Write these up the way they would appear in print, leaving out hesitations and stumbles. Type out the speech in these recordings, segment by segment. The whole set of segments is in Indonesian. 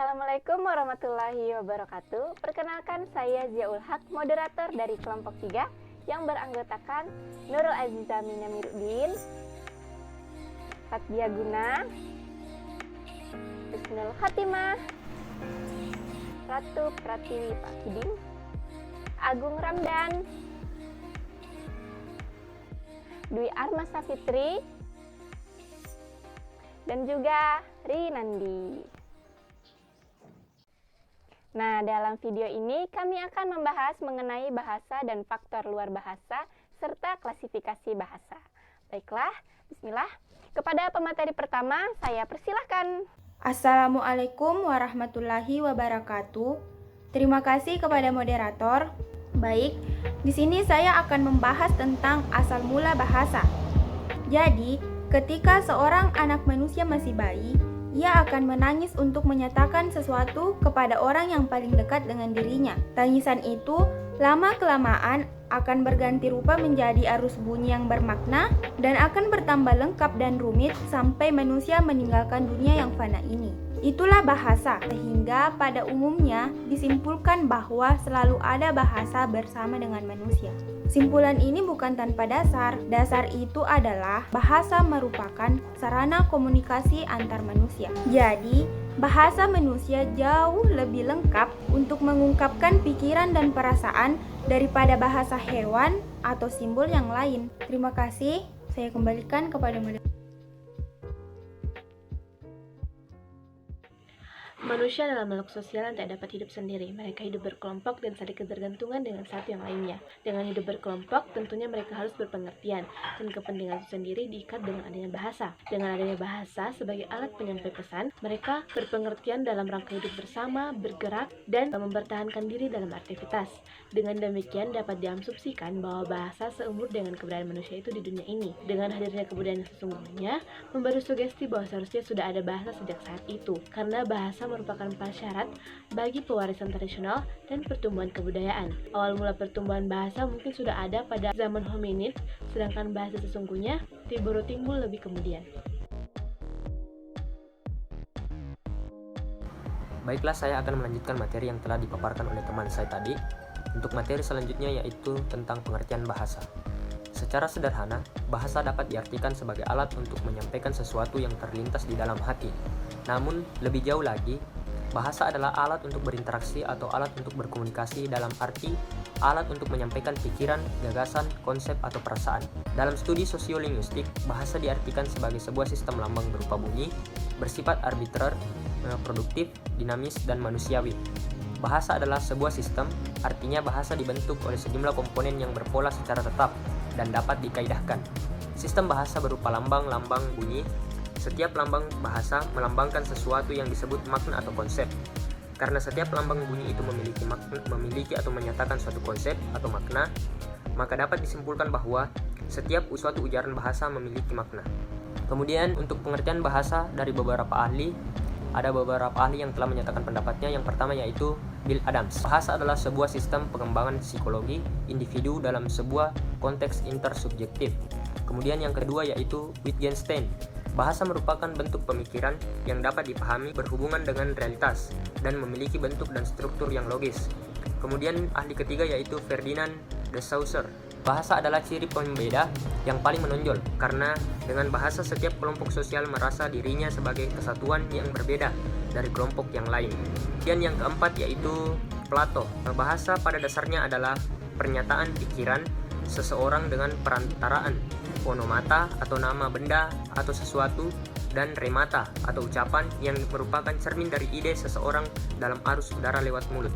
Assalamualaikum warahmatullahi wabarakatuh. Perkenalkan, saya Ziaul Haq, moderator dari kelompok 3 yang beranggotakan Nurul Aziza Minamiruddin, Fathia Guna, Husnul Khatimah, Ratu Pratiwi Pak Kiding, Agung Ramdan, Dwi Armasa Fitri, dan juga Rinandi. Nah, dalam video ini kami akan membahas mengenai bahasa dan faktor luar bahasa serta klasifikasi bahasa. Baiklah, bismillah. Kepada pemateri pertama, saya persilahkan. Assalamualaikum warahmatullahi wabarakatuh. Terima kasih kepada moderator. Baik, di sini saya akan membahas tentang asal mula bahasa. Jadi, ketika seorang anak manusia masih bayi, ia akan menangis untuk menyatakan sesuatu kepada orang yang paling dekat dengan dirinya. Tangisan itu lama-kelamaan akan berganti rupa menjadi arus bunyi yang bermakna dan akan bertambah lengkap dan rumit sampai manusia meninggalkan dunia yang fana ini. Itulah bahasa, sehingga pada umumnya disimpulkan bahwa selalu ada bahasa bersama dengan manusia. Simpulan ini bukan tanpa dasar. Dasar itu adalah bahasa merupakan sarana komunikasi antar manusia. Jadi, bahasa manusia jauh lebih lengkap untuk mengungkapkan pikiran dan perasaan daripada bahasa hewan atau simbol yang lain. Terima kasih. Saya kembalikan kepada moderator. Manusia adalah makhluk sosial yang tak dapat hidup sendiri. Mereka hidup berkelompok dan saling ketergantungan dengan satu yang lainnya. Dengan hidup berkelompok, tentunya mereka harus berpengertian, dan kepentingan itu sendiri diikat dengan adanya bahasa. Dengan adanya bahasa sebagai alat penyampai pesan, mereka berpengertian dalam rangka hidup bersama, bergerak, dan mempertahankan diri dalam aktivitas. Dengan demikian dapat diasumsikan bahwa bahasa seumur dengan keberadaan manusia itu di dunia ini. Dengan hadirnya kebudayaan yang sesungguhnya, memberi sugesti bahwa seharusnya sudah ada bahasa sejak saat itu, karena bahasa merupakan prasyarat bagi pewarisan tradisional dan pertumbuhan kebudayaan. Awal mula pertumbuhan bahasa mungkin sudah ada pada zaman hominid, sedangkan bahasa sesungguhnya baru timbul lebih kemudian. Baiklah, saya akan melanjutkan materi yang telah dipaparkan oleh teman saya tadi. Untuk materi selanjutnya yaitu tentang pengertian bahasa. Secara sederhana, bahasa dapat diartikan sebagai alat untuk menyampaikan sesuatu yang terlintas di dalam hati. Namun, lebih jauh lagi, bahasa adalah alat untuk berinteraksi atau alat untuk berkomunikasi dalam arti alat untuk menyampaikan pikiran, gagasan, konsep, atau perasaan. Dalam studi sosiolinguistik, bahasa diartikan sebagai sebuah sistem lambang berupa bunyi, bersifat arbitrer, produktif, dinamis, dan manusiawi. Bahasa adalah sebuah sistem, artinya bahasa dibentuk oleh sejumlah komponen yang berpola secara tetap dan dapat dikaidahkan. Sistem bahasa berupa lambang-lambang bunyi. Setiap lambang bahasa melambangkan sesuatu yang disebut makna atau konsep. Karena setiap lambang bunyi itu memiliki atau menyatakan suatu konsep atau makna, maka dapat disimpulkan bahwa setiap suatu ujaran bahasa memiliki makna. Kemudian untuk pengertian bahasa dari beberapa ahli, ada beberapa ahli yang telah menyatakan pendapatnya. Yang pertama yaitu Bill Adams. Bahasa adalah sebuah sistem pengembangan psikologi individu dalam sebuah konteks intersubjektif. Kemudian yang kedua yaitu Wittgenstein. Bahasa merupakan bentuk pemikiran yang dapat dipahami berhubungan dengan realitas dan memiliki bentuk dan struktur yang logis. Kemudian ahli ketiga yaitu Ferdinand de Saussure. Bahasa adalah ciri pembeda yang paling menonjol karena dengan bahasa setiap kelompok sosial merasa dirinya sebagai kesatuan yang berbeda dari kelompok yang lain. Dan yang keempat yaitu Plato. Bahasa pada dasarnya adalah pernyataan pikiran seseorang dengan perantaraan onomata atau nama benda atau sesuatu, dan remata atau ucapan yang merupakan cermin dari ide seseorang dalam arus udara lewat mulut.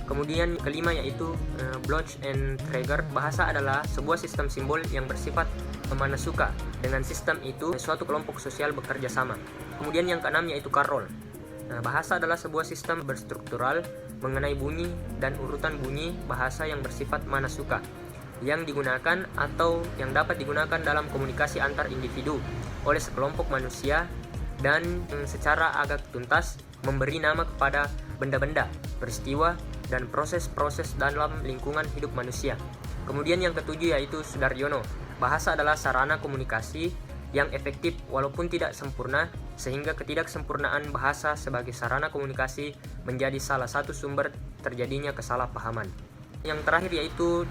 Kemudian kelima yaitu Bloch and Traeger. Bahasa adalah sebuah sistem simbol yang bersifat memanasuka. Dengan sistem itu suatu kelompok sosial bekerja sama. Kemudian yang keenam yaitu Carroll. Bahasa adalah sebuah sistem berstruktural mengenai bunyi dan urutan bunyi bahasa yang bersifat manasuka, yang digunakan atau yang dapat digunakan dalam komunikasi antar individu oleh sekelompok manusia dan secara agak tuntas memberi nama kepada benda-benda, peristiwa, dan proses-proses dalam lingkungan hidup manusia. Kemudian yang ketujuh yaitu Sudaryono. Bahasa adalah sarana komunikasi yang efektif walaupun tidak sempurna sehingga ketidaksempurnaan bahasa sebagai sarana komunikasi menjadi salah satu sumber terjadinya kesalahpahaman. Yang terakhir yaitu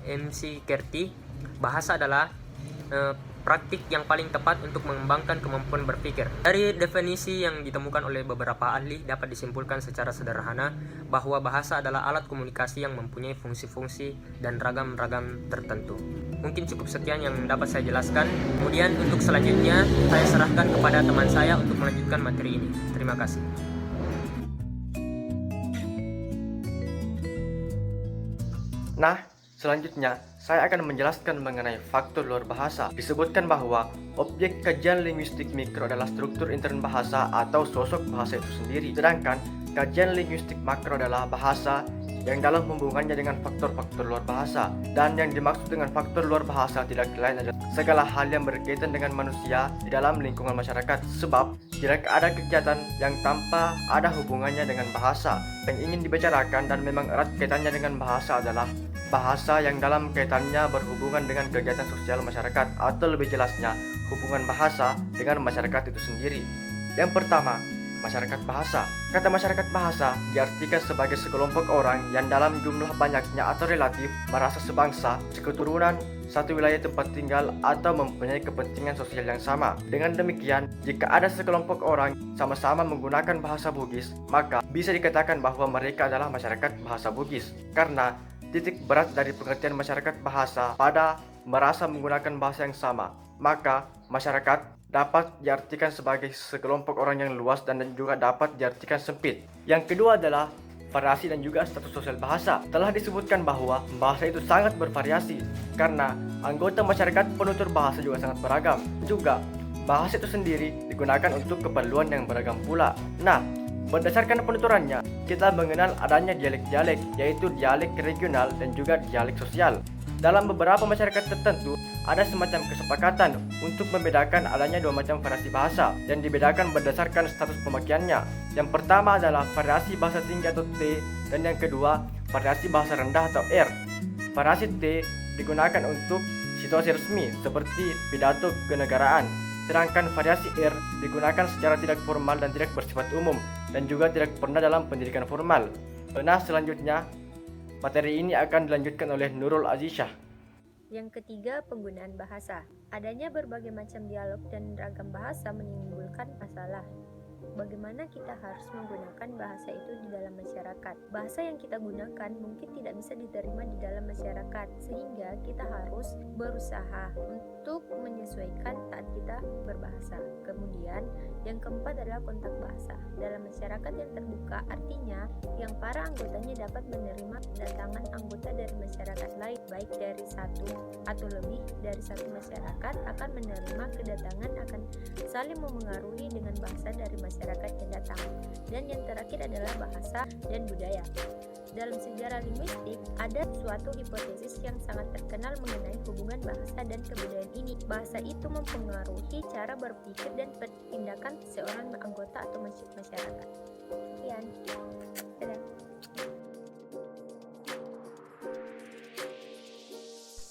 MC Kerti, bahasa adalah praktik yang paling tepat untuk mengembangkan kemampuan berpikir. Dari definisi yang ditemukan oleh beberapa ahli dapat disimpulkan secara sederhana bahwa bahasa adalah alat komunikasi yang mempunyai fungsi-fungsi dan ragam-ragam tertentu. Mungkin cukup sekian yang dapat saya jelaskan. Kemudian untuk selanjutnya saya serahkan kepada teman saya untuk melanjutkan materi ini. Terima kasih. Nah, selanjutnya saya akan menjelaskan mengenai faktor luar bahasa. Disebutkan bahwa objek kajian linguistik mikro adalah struktur intern bahasa atau sosok bahasa itu sendiri. Sedangkan kajian linguistik makro adalah bahasa yang dalam hubungannya dengan faktor-faktor luar bahasa. Dan yang dimaksud dengan faktor luar bahasa tidak lain adalah segala hal yang berkaitan dengan manusia di dalam lingkungan masyarakat. Sebab tidak ada kegiatan yang tanpa ada hubungannya dengan bahasa. Yang ingin dibicarakan dan memang erat kaitannya dengan bahasa adalah bahasa yang dalam kaitannya berhubungan dengan kegiatan sosial masyarakat, atau lebih jelasnya hubungan bahasa dengan masyarakat itu sendiri. Yang pertama, masyarakat bahasa. Kata masyarakat bahasa diartikan sebagai sekelompok orang yang dalam jumlah banyaknya atau relatif merasa sebangsa, seketurunan, satu wilayah tempat tinggal, atau mempunyai kepentingan sosial yang sama. Dengan demikian, jika ada sekelompok orang sama-sama menggunakan bahasa Bugis, maka bisa dikatakan bahwa mereka adalah masyarakat bahasa Bugis. Karena titik berat dari pengertian masyarakat bahasa pada merasa menggunakan bahasa yang sama, maka masyarakat dapat diartikan sebagai sekelompok orang yang luas dan juga dapat diartikan sempit. Yang kedua adalah variasi dan juga status sosial bahasa. Telah disebutkan bahwa bahasa itu sangat bervariasi karena anggota masyarakat penutur bahasa juga sangat beragam. Juga bahasa itu sendiri digunakan untuk keperluan yang beragam pula. Nah, berdasarkan penuturannya, kita mengenal adanya dialek-dialek, yaitu dialek regional dan juga dialek sosial. Dalam beberapa masyarakat tertentu, ada semacam kesepakatan untuk membedakan adanya dua macam variasi bahasa yang dibedakan berdasarkan status pemakaiannya. Yang pertama adalah variasi bahasa tinggi atau T, dan yang kedua variasi bahasa rendah atau R. Variasi T digunakan untuk situasi resmi seperti pidato kenegaraan, sedangkan variasi R digunakan secara tidak formal dan tidak bersifat umum dan juga tidak pernah dalam pendidikan formal. Nah, selanjutnya materi ini akan dilanjutkan oleh Nurul Azisyah. Yang ketiga, penggunaan bahasa. Adanya berbagai macam dialog dan ragam bahasa menimbulkan masalah. Bagaimana kita harus menggunakan bahasa itu di dalam masyarakat? Bahasa yang kita gunakan mungkin tidak bisa diterima di dalam masyarakat, sehingga kita harus berusaha untuk menyesuaikan saat kita berbahasa. Kemudian, yang keempat adalah kontak bahasa. Dalam masyarakat yang terbuka, artinya yang para anggotanya dapat menerima kedatangan anggota dari masyarakat lain, baik dari satu atau lebih dari satu masyarakat akan menerima kedatangan akan saling memengaruhi dengan bahasa dari masyarakat yang datang. Dan yang terakhir adalah bahasa dan budaya. Dalam sejarah linguistik, ada suatu hipotesis yang sangat terkenal mengenai hubungan bahasa dan kebudayaan ini. Bahasa itu mempengaruhi cara berpikir dan tindakan seorang anggota atau masyarakat. Sekian. Dadah.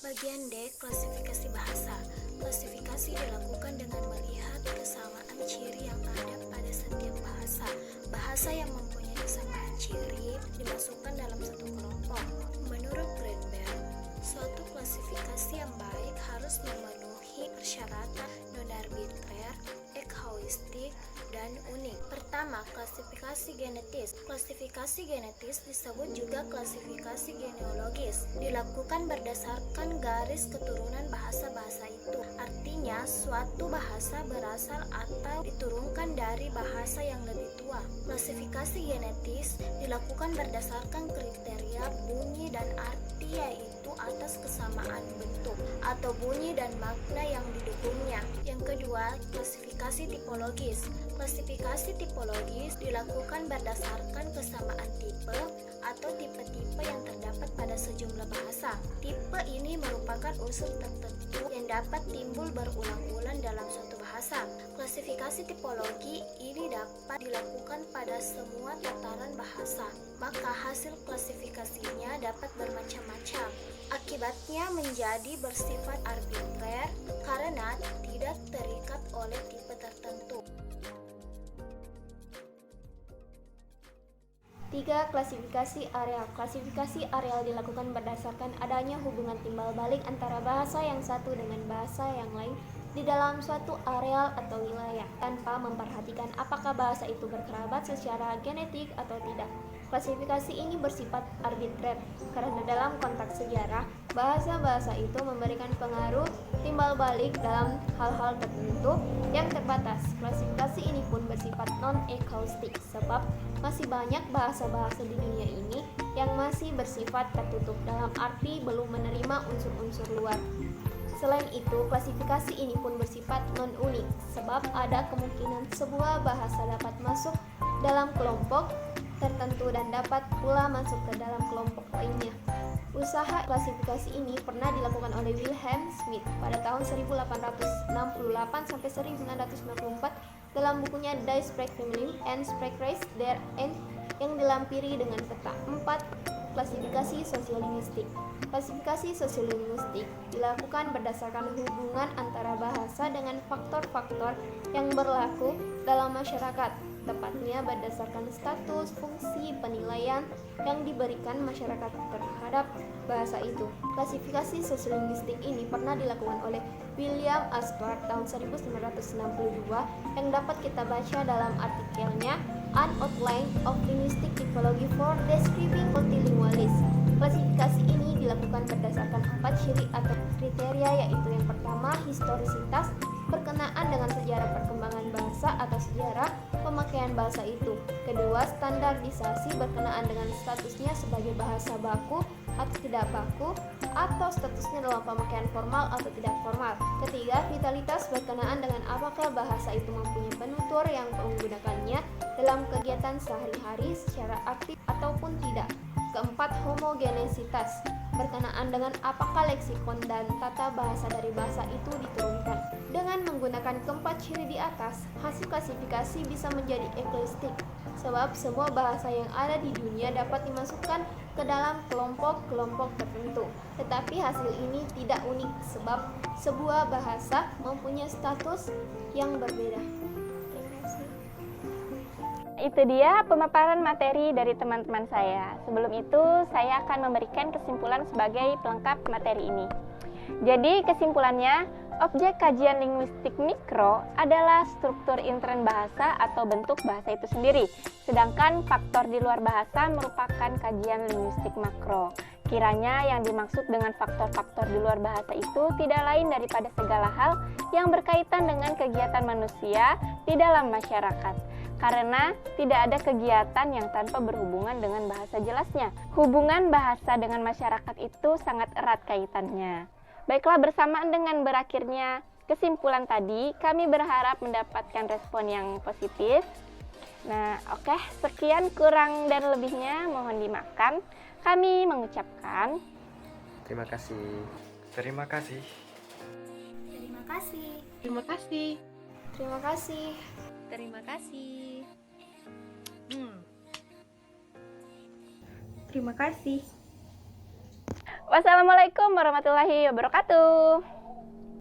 Bagian D, klasifikasi bahasa. Klasifikasi dilakukan dengan melihat kesamaan ciri yang ada pada setiap bahasa. Bahasa yang mempunyai kesamaan ciri dimasukkan dalam satu kelompok. Menurut Greenberg, suatu klasifikasi yang baik harus memenuhi persyaratan non-arbitrer, ekhaustik, dan unik. Pertama, klasifikasi genetis. Klasifikasi genetis disebut juga klasifikasi genealogis. Dilakukan berdasarkan garis keturunan bahasa-bahasa itu. Artinya, suatu bahasa berasal atau diturunkan dari bahasa yang lebih tua. Klasifikasi genetis dilakukan berdasarkan kriteria bunyi dan arti, yaitu atas kesamaan bentuk atau bunyi dan makna yang didukungnya. Yang kedua, klasifikasi tipologis. Klasifikasi tipologis dilakukan berdasarkan kesamaan tipe atau tipe-tipe yang terdapat pada sejumlah bahasa. Tipe ini merupakan unsur tertentu yang dapat timbul berulang-ulang dalam suatu bahasa. Klasifikasi tipologi ini dapat dilakukan pada semua tataran bahasa, maka hasil klasifikasinya dapat bermacam-macam. Akibatnya menjadi bersifat arbitrer karena tidak terikat oleh tipe tertentu. 3. Klasifikasi areal. Klasifikasi areal dilakukan berdasarkan adanya hubungan timbal balik antara bahasa yang satu dengan bahasa yang lain di dalam suatu areal atau wilayah, tanpa memperhatikan apakah bahasa itu berkerabat secara genetik atau tidak. Klasifikasi ini bersifat arbitrer, karena dalam konteks sejarah, bahasa-bahasa itu memberikan pengaruh timbal balik dalam hal-hal tertentu yang terbatas. Klasifikasi ini pun bersifat non-ekaustik, sebab masih banyak bahasa-bahasa di dunia ini yang masih bersifat tertutup, dalam arti belum menerima unsur-unsur luar. Selain itu, klasifikasi ini pun bersifat non-unik, sebab ada kemungkinan sebuah bahasa dapat masuk dalam kelompok tertentu dan dapat pula masuk ke dalam kelompok lainnya. Usaha klasifikasi ini pernah dilakukan oleh Wilhelm Smith pada tahun 1868-1994 dalam bukunya Die Sprachfamilie and Sprachreise der Ent yang dilampiri dengan peta 4 klasifikasi sosiolinguistik. Klasifikasi sosiolinguistik dilakukan berdasarkan hubungan antara bahasa dengan faktor-faktor yang berlaku dalam masyarakat, tepatnya berdasarkan status, fungsi, penilaian yang diberikan masyarakat terhadap bahasa itu. Klasifikasi sosiolinguistik ini pernah dilakukan oleh William Ashworth tahun 1962 yang dapat kita baca dalam artikelnya An Outline of Linguistic Typology for Describing Multilingualism. Klasifikasi ini dilakukan berdasarkan 4 ciri atau kriteria, yaitu yang pertama, historisitas, berkenaan dengan sejarah perkembangan bahasa atau sejarah pemakaian bahasa itu. Kedua, standarisasi, berkenaan dengan statusnya sebagai bahasa baku atau tidak baku, atau statusnya dalam pemakaian formal atau tidak formal. Ketiga, vitalitas, berkenaan dengan apakah bahasa itu mempunyai penutur yang menggunakannya dalam kegiatan sehari-hari secara aktif ataupun tidak. Keempat, homogenesitas, berkenaan dengan apakah leksikon dan tata bahasa dari bahasa itu diturunkan. Dengan menggunakan keempat ciri di atas, hasil klasifikasi bisa menjadi eklistik, sebab semua bahasa yang ada di dunia dapat dimasukkan ke dalam kelompok-kelompok tertentu. Tetapi hasil ini tidak unik, sebab sebuah bahasa mempunyai status yang berbeda. Itu dia pemaparan materi dari teman-teman saya. Sebelum itu, saya akan memberikan kesimpulan sebagai pelengkap materi ini. Jadi, kesimpulannya, objek kajian linguistik mikro adalah struktur intern bahasa atau bentuk bahasa itu sendiri. Sedangkan faktor di luar bahasa merupakan kajian linguistik makro. Kiranya yang dimaksud dengan faktor-faktor di luar bahasa itu tidak lain daripada segala hal yang berkaitan dengan kegiatan manusia di dalam masyarakat. Karena tidak ada kegiatan yang tanpa berhubungan dengan bahasa jelasnya. Hubungan bahasa dengan masyarakat itu sangat erat kaitannya. Baiklah, bersamaan dengan berakhirnya kesimpulan tadi, kami berharap mendapatkan respon yang positif. Nah, oke, sekian, kurang dan lebihnya mohon dimaafkan. Kami mengucapkan Terima kasih. Terima kasih. Terima kasih. Terima kasih. Terima kasih. Terima kasih. Terima kasih. wassalamualaikum warahmatullahi wabarakatuh.